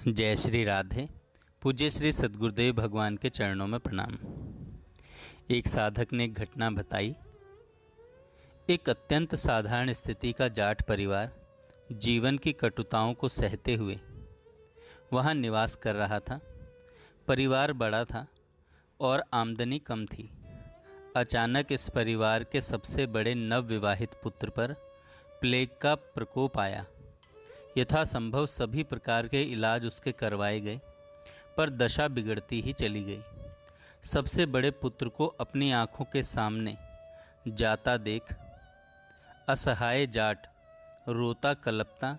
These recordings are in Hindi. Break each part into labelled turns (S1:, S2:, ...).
S1: जय श्री राधे। पूज्य श्री सद्गुरुदेव भगवान के चरणों में प्रणाम। एक साधक ने एक घटना बताई। एक अत्यंत साधारण स्थिति का जाट परिवार जीवन की कटुताओं को सहते हुए वहाँ निवास कर रहा था। परिवार बड़ा था और आमदनी कम थी। अचानक इस परिवार के सबसे बड़े नवविवाहित पुत्र पर प्लेग का प्रकोप आया। यथासंभव सभी प्रकार के इलाज उसके करवाए गए, पर दशा बिगड़ती ही चली गई। सबसे बड़े पुत्र को अपनी आंखों के सामने जाता देख असहाय जाट रोता कलपता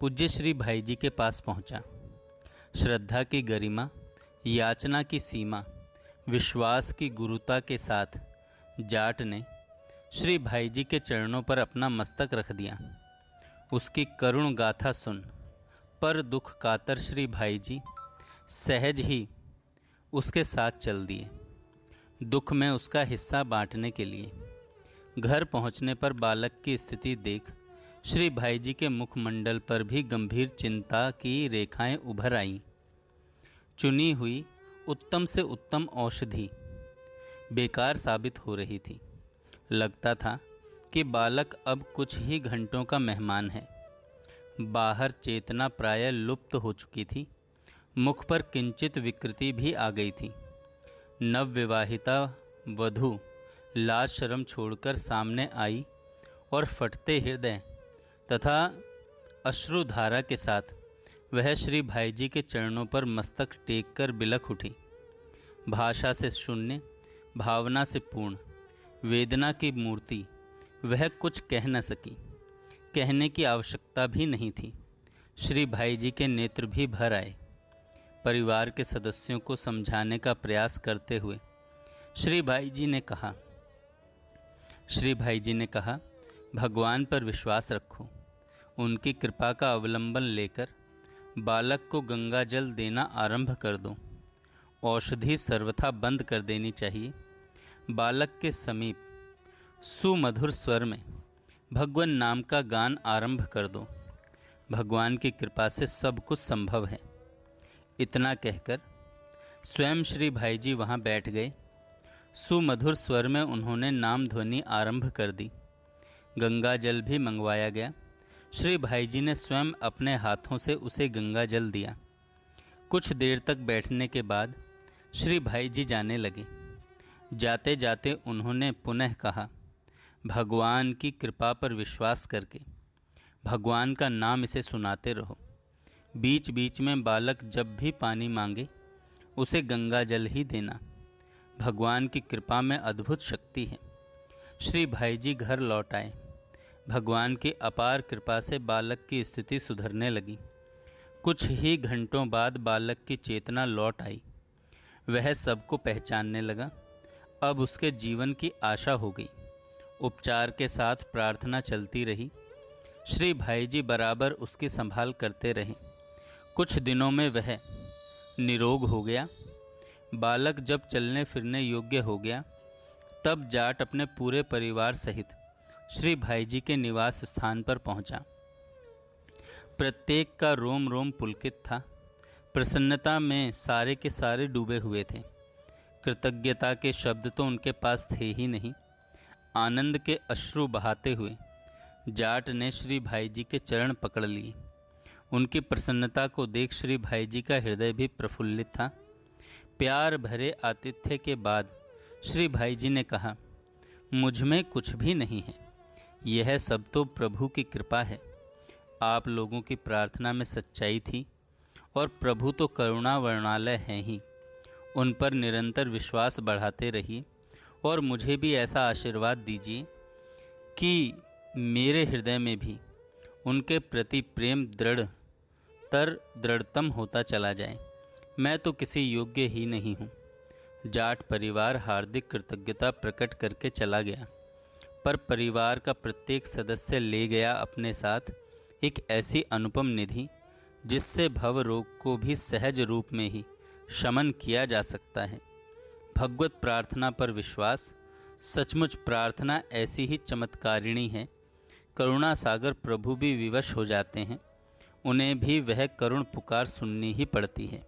S1: पूज्य श्री भाई जी के पास पहुंचा। श्रद्धा की गरिमा, याचना की सीमा, विश्वास की गुरुता के साथ जाट ने श्री भाई जी के चरणों पर अपना मस्तक रख दिया। उसकी करुण गाथा सुन पर दुख कातर श्री भाई जी सहज ही उसके साथ चल दिए, दुख में उसका हिस्सा बांटने के लिए। घर पहुंचने पर बालक की स्थिति देख श्री भाई जी के मुखमंडल पर भी गंभीर चिंता की रेखाएं उभर आईं। चुनी हुई उत्तम से उत्तम औषधि बेकार साबित हो रही थी। लगता था कि बालक अब कुछ ही घंटों का मेहमान है। बाहर चेतना प्राय लुप्त हो चुकी थी। मुख पर किंचित विकृति भी आ गई थी। नवविवाहिता वधू लाज शर्म छोड़कर सामने आई और फटते हृदय तथा अश्रुधारा के साथ वह श्री भाई जी के चरणों पर मस्तक टेक कर बिलख उठी। भाषा से शून्य, भावना से पूर्ण, वेदना की मूर्ति वह कुछ कह न सकी। कहने की आवश्यकता भी नहीं थी। श्री भाई जी के नेत्र भी भर आए। परिवार के सदस्यों को समझाने का प्रयास करते हुए श्री भाई जी ने कहा, भगवान पर विश्वास रखो। उनकी कृपा का अवलंबन लेकर बालक को गंगा जल देना आरंभ कर दो। औषधि सर्वथा बंद कर देनी चाहिए। बालक के समीप सुमधुर स्वर में भगवान नाम का गान आरंभ कर दो। भगवान की कृपा से सब कुछ संभव है। इतना कहकर स्वयं श्री भाई जी वहाँ बैठ गए। सुमधुर स्वर में उन्होंने नाम ध्वनि आरंभ कर दी। गंगा जल भी मंगवाया गया। श्री भाई जी ने स्वयं अपने हाथों से उसे गंगा जल दिया। कुछ देर तक बैठने के बाद श्री भाई जी जाने लगे। जाते जाते उन्होंने पुनः कहा, भगवान की कृपा पर विश्वास करके भगवान का नाम इसे सुनाते रहो। बीच बीच में बालक जब भी पानी मांगे उसे गंगा जल ही देना। भगवान की कृपा में अद्भुत शक्ति है। श्री भाई जी घर लौट आए। भगवान की अपार कृपा से बालक की स्थिति सुधरने लगी। कुछ ही घंटों बाद बालक की चेतना लौट आई। वह सबको पहचानने लगा। अब उसके जीवन की आशा हो गई। उपचार के साथ प्रार्थना चलती रही। श्री भाई जी बराबर उसकी संभाल करते रहे। कुछ दिनों में वह निरोग हो गया। बालक जब चलने फिरने योग्य हो गया, तब जाट अपने पूरे परिवार सहित श्री भाई जी के निवास स्थान पर पहुंचा। प्रत्येक का रोम रोम पुलकित था। प्रसन्नता में सारे के सारे डूबे हुए थे। कृतज्ञता के शब्द तो उनके पास थे ही नहीं। आनंद के अश्रु बहाते हुए जाट ने श्री भाई जी के चरण पकड़ लिए। उनकी प्रसन्नता को देख श्री भाई जी का हृदय भी प्रफुल्लित था। प्यार भरे आतिथ्य के बाद श्री भाई जी ने कहा, मुझ में कुछ भी नहीं है। यह सब तो प्रभु की कृपा है। आप लोगों की प्रार्थना में सच्चाई थी और प्रभु तो करुणा वर्णालय हैं ही। उन पर निरंतर विश्वास बढ़ाते रहिए और मुझे भी ऐसा आशीर्वाद दीजिए कि मेरे हृदय में भी उनके प्रति प्रेम दृढ़तम होता चला जाए। मैं तो किसी योग्य ही नहीं हूँ। जाट परिवार हार्दिक कृतज्ञता प्रकट करके चला गया, पर परिवार का प्रत्येक सदस्य ले गया अपने साथ एक ऐसी अनुपम निधि जिससे भव रोग को भी सहज रूप में ही शमन किया जा सकता है। भगवत प्रार्थना पर विश्वास। सचमुच प्रार्थना ऐसी ही चमत्कारिणी है। करुणा सागर प्रभु भी विवश हो जाते हैं उन्हें भी वह करुण पुकार सुननी ही पड़ती है।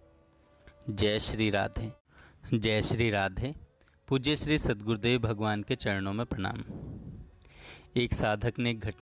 S1: जय श्री राधे। जय श्री राधे। पूज्य श्री सद्गुरुदेव भगवान के चरणों में प्रणाम। एक साधक ने एक घटना